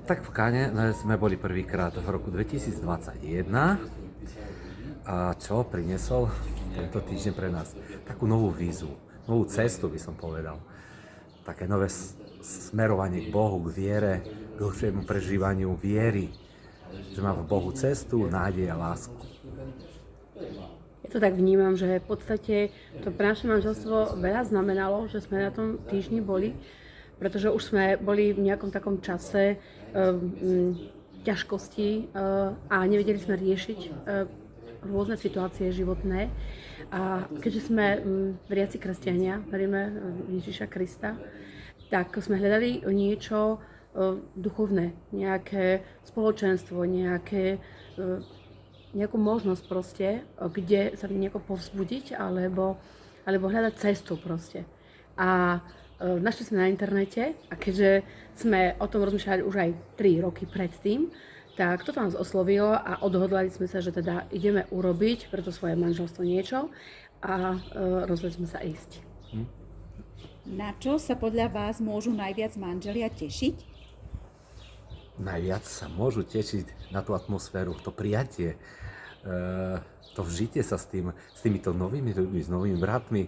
Tak v Kane sme boli prvýkrát v roku 2021 a čo priniesol tento týždeň pre nás? Takú novú výzvu, novú cestu by som povedal. Také nové smerovanie k Bohu, k viere, k hlbšiemu prežívaniu viery, že má v Bohu cestu, nádej a lásku. Ja to tak vnímam, že v podstate to pre naše manželstvo veľa znamenalo, že sme na tom týždni boli, pretože už sme boli v nejakom takom čase ťažkosti a nevedeli sme riešiť rôzne situácie životné. A keďže sme veriaci kresťania, veríme Ježiša Krista, tak sme hľadali niečo duchovné, nejaké spoločenstvo, nejakú možnosť proste, kde sa nejako povzbudiť alebo hľadať cestu proste. A našli sme na internete a keďže sme o tom rozmýšľali už aj 3 roky predtým, tak toto nás oslovilo a odhodlali sme sa, že teda ideme urobiť pre to svoje manželstvo niečo a rozhodli sme sa ísť. Na čo sa podľa vás môžu najviac manželia tešiť? Najviac sa môžu tešiť na tú atmosféru, to prijatie, to vžitie sa s týmito novými ľuďmi, s novými bratmi,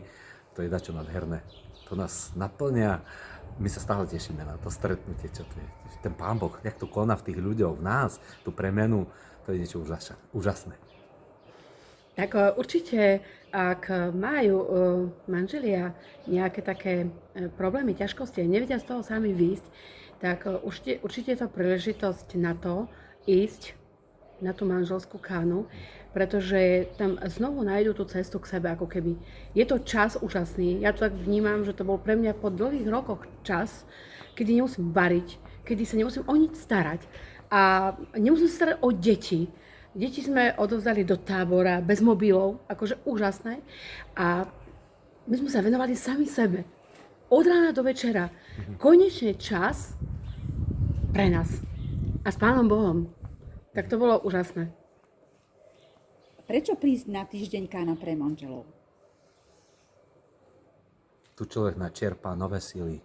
to je dačo nádherné. To nás naplňa, my sa stále tešíme na to stretnutie, čo to je. Ten Pán Boh, jak to koná v tých ľuďoch, v nás, tú premenu, to je niečo úžasné. Tak určite, ak majú manželia nejaké také problémy, ťažkosti a nevedia z toho sami výjsť, tak určite je to príležitosť na to ísť na tú manželskú kánu, pretože tam znovu nájdú tú cestu k sebe, ako keby. Je to čas úžasný, ja to tak vnímam, že to bol pre mňa po dlhých rokoch čas, kedy nemusím variť, kedy sa nemusím o nič starať a nemusím sa starať o deti. Deti sme odovzdali do tábora bez mobilov, akože úžasné, a my sme sa venovali sami sebe. Od rána do večera. Konečne čas pre nás a s Pánom Bohom. Tak to bolo úžasné. Prečo prísť na týždeň Kána pre manželov? Tu človek načerpá nové sily.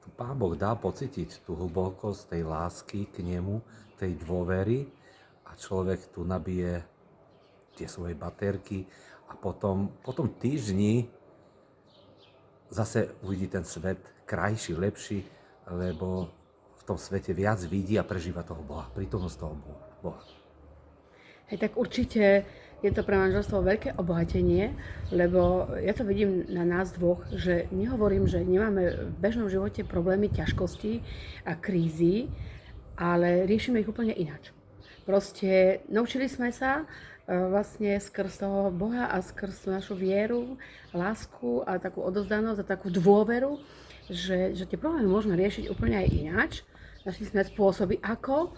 Tu Pán Boh dá pocítiť tú hlbokosť tej lásky k nemu, tej dôvery a človek tu nabije tie svoje baterky a potom týždni zase uvidí ten svet krajší, lepší, lebo v tom svete viac vidí a prežíva toho Boha, prítomnosť toho Boha. Hej, tak určite je to pre manželstvo veľké obohatenie, lebo ja to vidím na nás dvoch, že nehovorím, že nemáme v bežnom živote problémy, ťažkosti a krízy, ale riešime ich úplne ináč. Proste naučili sme sa vlastne skrz toho Boha a skrz tú našu vieru, lásku a takú odovzdanosť a takú dôveru, že tie problémy môžeme riešiť úplne aj ináč. Našli sme spôsoby ako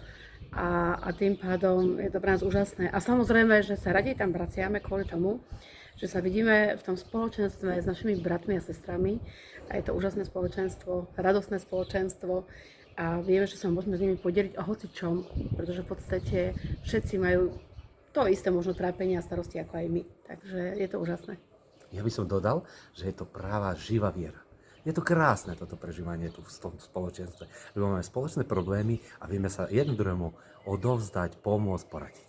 a tým pádom je to pre nás úžasné. A samozrejme, že sa radej tam vraciame kvôli tomu, že sa vidíme v tom spoločenstve s našimi bratmi a sestrami a je to úžasné spoločenstvo, radostné spoločenstvo a vieme, že sa môžeme s nimi podeliť o hocičom, pretože v podstate všetci majú to isté možno trápenie a starosti ako aj my. Takže je to úžasné. Ja by som dodal, že je to práva živá viera. Je to krásne toto prežívanie tu v tom spoločenstve, lebo máme spoločné problémy a vieme sa jeden druhému odovzdať, pomôcť, poradiť.